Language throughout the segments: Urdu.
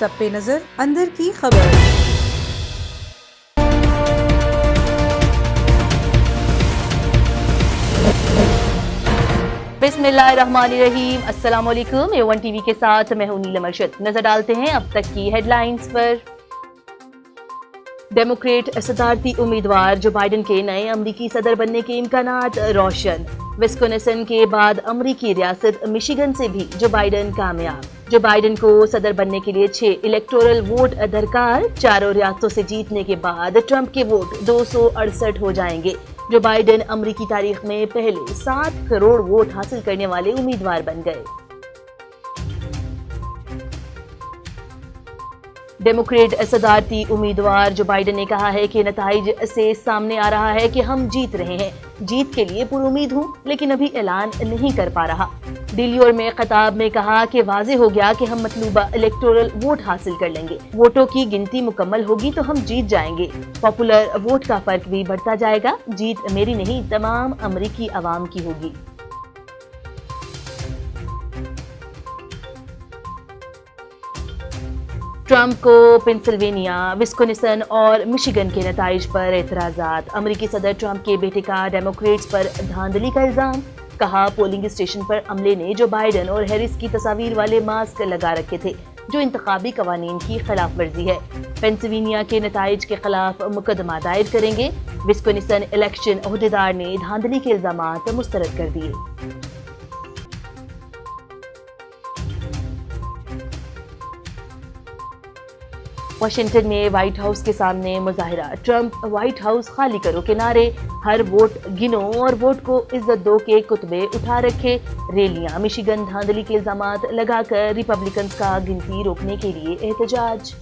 سب پہ نظر اندر کی خبر۔ بسم اللہ الرحمن الرحیم، السلام علیکم۔ A1 ٹی وی کے ساتھ میں ہوں نیلم ارشد۔ نظر ڈالتے ہیں اب تک کی ہیڈ لائنز پر۔ ڈیموکریٹ صدارتی امیدوار جو بائیڈن کے نئے امریکی صدر بننے کے امکانات روشن۔ وسکونسن کے بعد امریکی ریاست مشیگن سے بھی جو بائیڈن کامیاب۔ جو بائیڈن کو صدر بننے کے لیے 6 الیکٹورل ووٹ درکار۔ چاروں ریاستوں سے جیتنے کے بعد ٹرمپ کے ووٹ 268 ہو جائیں گے۔ جو بائیڈن امریکی تاریخ میں پہلے 7 کروڑ ووٹ حاصل کرنے والے امیدوار بن گئے۔ ڈیموکریٹ صدارتی امیدوار جو بائیڈن نے کہا ہے کہ نتائج سے سامنے آ رہا ہے کہ ہم جیت رہے ہیں۔ جیت کے لیے پر امید ہوں لیکن ابھی اعلان نہیں کر پا رہا۔ ڈیلیور میں خطاب میں کہا کہ واضح ہو گیا کہ ہم مطلوبہ الیکٹورل ووٹ حاصل کر لیں گے۔ ووٹوں کی گنتی مکمل ہوگی تو ہم جیت جائیں گے۔ پاپولر ووٹ کا فرق بھی بڑھتا جائے گا۔ جیت میری نہیں، تمام امریکی عوام کی ہوگی۔ ٹرمپ کو پنسلوینیا، وسکونسن اور مشیگن کے نتائج پر اعتراضات۔ امریکی صدر ٹرمپ کے بیٹے کا ڈیموکریٹس پر دھاندلی کا الزام۔ کہا پولنگ اسٹیشن پر عملے نے جو بائیڈن اور ہیرس کی تصاویر والے ماسک لگا رکھے تھے، جو انتخابی قوانین کی خلاف ورزی ہے۔ پنسلوینیا کے نتائج کے خلاف مقدمہ دائر کریں گے۔ وسکونسن الیکشن عہدیدار نے دھاندلی کے الزامات مسترد کر دیے۔ واشنگٹن میں وائٹ ہاؤس کے سامنے مظاہرہ۔ ٹرمپ وائٹ ہاؤس خالی کرو کے نعرے، ہر ووٹ گنو اور ووٹ کو عزت دو کے کتبے اٹھا رکھے۔ ریلیاں، مشیگن دھاندلی کے الزامات لگا کر ریپبلکنز کا گنتی روکنے کے لیے احتجاج۔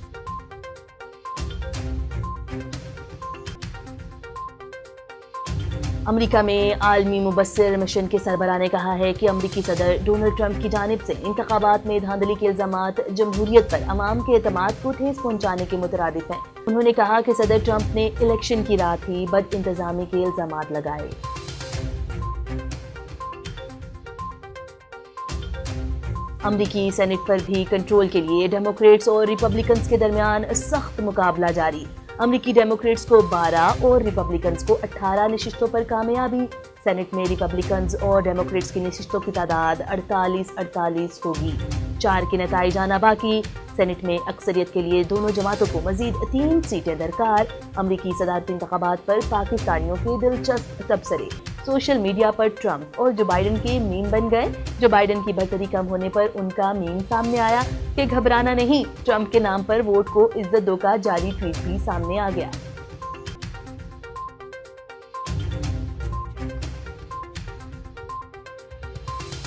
امریکہ میں عالمی مبصر مشن کے سربراہ نے کہا ہے کہ امریکی صدر ڈونلڈ ٹرمپ کی جانب سے انتخابات میں دھاندلی کے الزامات جمہوریت پر عوام کے اعتماد کو ٹھیس پہنچانے کے مترادف ہیں۔ انہوں نے کہا کہ صدر ٹرمپ نے الیکشن کی رات ہی بد انتظامی کے الزامات لگائے۔ امریکی سینٹ پر بھی کنٹرول کے لیے ڈیموکریٹس اور ریپبلکنز کے درمیان سخت مقابلہ جاری۔ امریکی ڈیموکریٹس کو 12 اور ریپبلکنز کو 18 نشستوں پر کامیابی۔ سینٹ میں ریپبلکنز اور ڈیموکریٹس کی نشستوں کی تعداد 48 ہوگی۔ 4 کے نتائج آنا باقی۔ سینٹ میں اکثریت کے لیے دونوں جماعتوں کو مزید 3 سیٹیں درکار۔ امریکی صدارتی انتخابات پر پاکستانیوں کے دلچسپ تبصرے۔ سوشل میڈیا پر ٹرمپ اور جو بائیڈن کے میم بن گئے۔ جو بائیڈن کی برتری کم ہونے پر ان کا میم سامنے آیا کہ گھبرانا نہیں، ٹرمپ کے نام پر ووٹ کو عزت دو کا جعلی ٹویٹ بھی سامنے آ گیا۔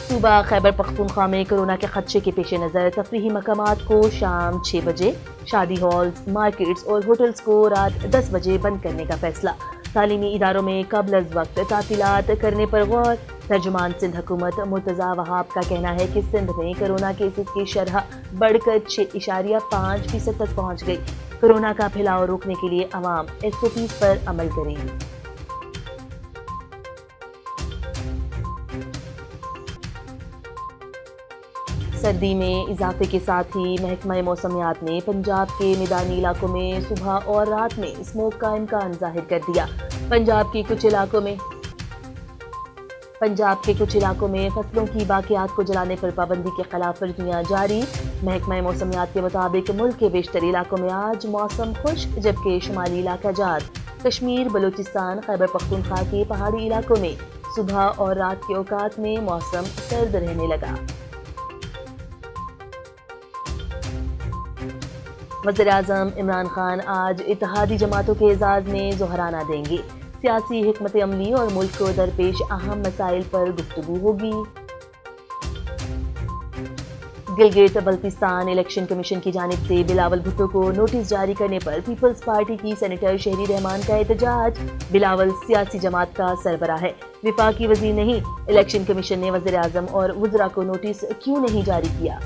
صوبہ خیبر پختونخوا میں کورونا کے خدشے کے پیش نظر تفریحی مقامات کو شام 6 بجے، شادی ہالز، مارکیٹس اور ہوٹلز کو رات 10 بجے بند کرنے کا فیصلہ۔ تعلیمی اداروں میں قبل از وقت تعطیلات کرنے پر غور۔ ترجمان سندھ حکومت مرتضی وہاب کا کہنا ہے کہ سندھ میں کورونا کیسز کی شرح بڑھ کر 6.5% تک پہنچ گئی۔ کورونا کا پھیلاؤ روکنے کے لیے عوام SOPs پر عمل کریں۔ سردی میں اضافے کے ساتھ ہی محکمہ موسمیات نے پنجاب کے میدانی علاقوں میں صبح اور رات میں اسموک کا امکان ظاہر کر دیا۔ پنجاب کے کچھ علاقوں میں فصلوں کی باقیات کو جلانے پر پابندی کے خلاف ورزیاں جاری۔ محکمہ موسمیات کے مطابق ملک کے بیشتر علاقوں میں آج موسم خشک، جبکہ شمالی علاقہ جات، کشمیر، بلوچستان، خیبر پختونخوا کے پہاڑی علاقوں میں صبح اور رات کے اوقات میں موسم سرد رہنے لگا۔ وزیراعظم عمران خان آج اتحادی جماعتوں کے اعزاز میں ظہرانہ دیں گے۔ سیاسی حکمت عملی اور ملک کو درپیش اہم مسائل پر گفتگو ہوگی۔ گلگت بلتستان الیکشن کمیشن کی جانب سے بلاول بھٹو کو نوٹس جاری کرنے پر پیپلز پارٹی کی سینیٹر شہری رحمان کا احتجاج۔ بلاول سیاسی جماعت کا سربراہ ہے، وفاقی وزیر نہیں۔ الیکشن کمیشن نے وزیراعظم اور وزراء کو نوٹس کیوں نہیں جاری کیا؟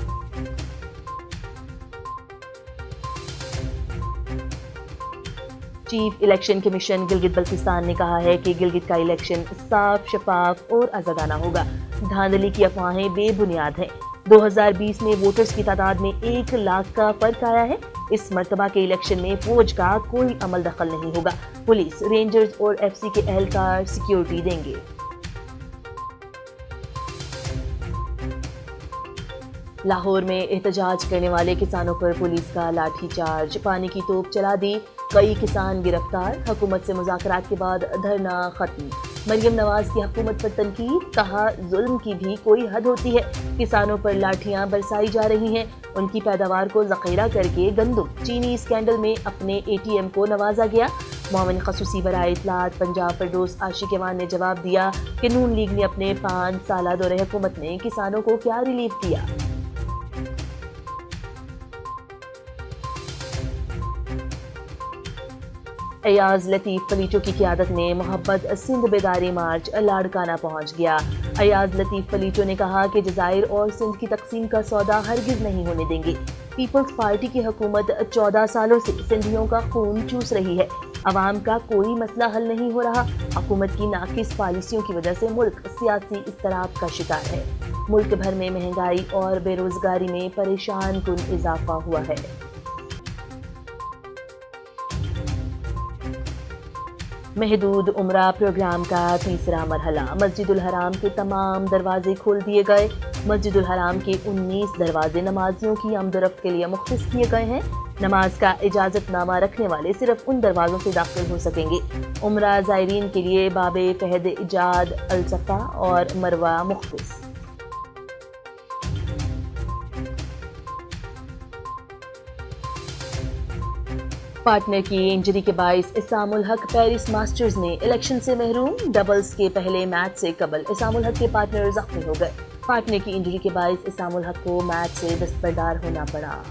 Chief election commission Gilgit Baltistan نے کہا ہے کہ گلگت کا الیکشن صاف، شفاف اور آزادانہ ہوگا۔ دھاندلی کی افواہیں بے بنیاد ہیں۔ 2020 میں ووٹرز کی تعداد میں 1 لاکھ کا فرق آیا ہے۔ اس مرتبہ کے الیکشن میں فوج کا کوئی عمل دخل نہیں ہوگا۔ پولیس، رینجرز اور ایف سی کے اہلکار سیکیورٹی دیں گے۔ لاہور میں احتجاج کرنے والے کسانوں پر پولیس کا لاٹھی چارج، پانی کی توپ چلا دی، کئی کسان گرفتار، حکومت سے مذاکرات کے بعد دھرنا ختم۔ مریم نواز کی حکومت پر تنقید، کہا ظلم کی بھی کوئی حد ہوتی ہے، کسانوں پر لاٹھیاں برسائی جا رہی ہیں، ان کی پیداوار کو ذخیرہ کر کے گندم چینی اسکینڈل میں اپنے اے ٹی ایم کو نوازا گیا۔ معاون خصوصی برائے اطلاعات پنجاب فردوس عاشق ایوان نے جواب دیا کہ نون لیگ نے اپنے 5 سالہ دور حکومت میں کسانوں کو کیا ریلیف دیا۔ ایاز لطیف پلیٹو کی قیادت میں محبت سندھ بیداری مارچ لاڑکانہ پہنچ گیا۔ ایاز لطیف پلیٹو نے کہا کہ جزائر اور سندھ کی تقسیم کا سودا ہرگز نہیں ہونے دیں گے۔ پیپلز پارٹی کی حکومت 14 سالوں سے سندھیوں کا خون چوس رہی ہے، عوام کا کوئی مسئلہ حل نہیں ہو رہا۔ حکومت کی ناقص پالیسیوں کی وجہ سے ملک سیاسی اضطراب کا شکار ہے۔ ملک بھر میں مہنگائی اور بے روزگاری میں پریشان کن اضافہ ہوا ہے۔ محدود عمرہ پروگرام کا تیسرا مرحلہ، مسجد الحرام کے تمام دروازے کھول دیے گئے۔ مسجد الحرام کے 19 دروازے نمازیوں کی آمد و رفت کے لیے مختص کیے گئے ہیں۔ نماز کا اجازت نامہ رکھنے والے صرف ان دروازوں سے داخل ہو سکیں گے۔ عمرہ زائرین کے لیے باب فہد ایجاد، الصفا اور مروہ مختص۔ پارٹنر کی انجری کے باعث اسام الحق پیرس ماسٹرز میں الیکشن سے محروم، ڈبلز کے پہلے میچ سے قبل اسام الحق کے پارٹنر زخمی ہو گئے۔ پارٹنر کی انجری کے باعث اسام الحق کو میچ سے دستبردار ہونا پڑا۔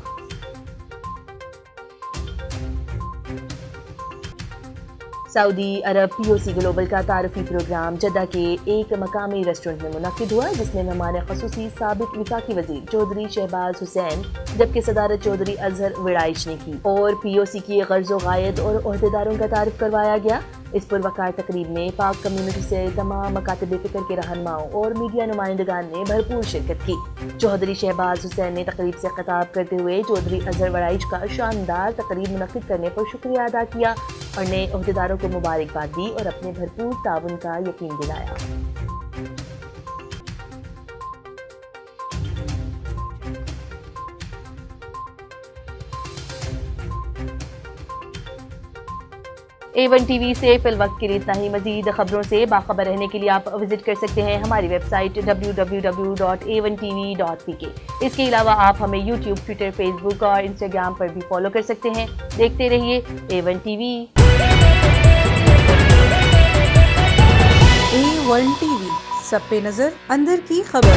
سعودی عرب پی او سی گلوبل کا تعارفی پروگرام جدہ کے ایک مقامی ریسٹورنٹ میں منعقد ہوا، جس میں مہمان خصوصی سابق وفاقی وزیر چودھری شہباز حسین جبکہ صدارت چودھری اظہر وڑائچ نے کی، اور پی او سی کی غرض و غایت اور عہدیداروں کا تعارف کروایا گیا۔ اس پروقار تقریب میں پاک کمیونٹی سے تمام مکاتب فکر کے رہنماؤں اور میڈیا نمائندگان نے بھرپور شرکت کی۔ چودھری شہباز حسین نے تقریب سے خطاب کرتے ہوئے چودھری اظہر وڑائچ کا شاندار تقریب منعقد کرنے پر شکریہ ادا کیا اور نئے عہدیداروں کو مبارکباد دی اور اپنے بھرپور تعاون کا یقین دلایا۔ A1 ٹی وی سے فی الوقت کے لیے اتنا ہی۔ مزید خبروں سے باخبر رہنے کے لیے آپ وزٹ کر سکتے ہیں ہماری ویب سائٹ www.a1tv.pk۔ اس کے علاوہ آپ ہمیں یوٹیوب، ٹویٹر، فیس بک اور انسٹاگرام پر بھی فالو کر سکتے ہیں۔ دیکھتے رہیے A1 T V. A1 TV، سب پہ نظر، اندر کی خبر۔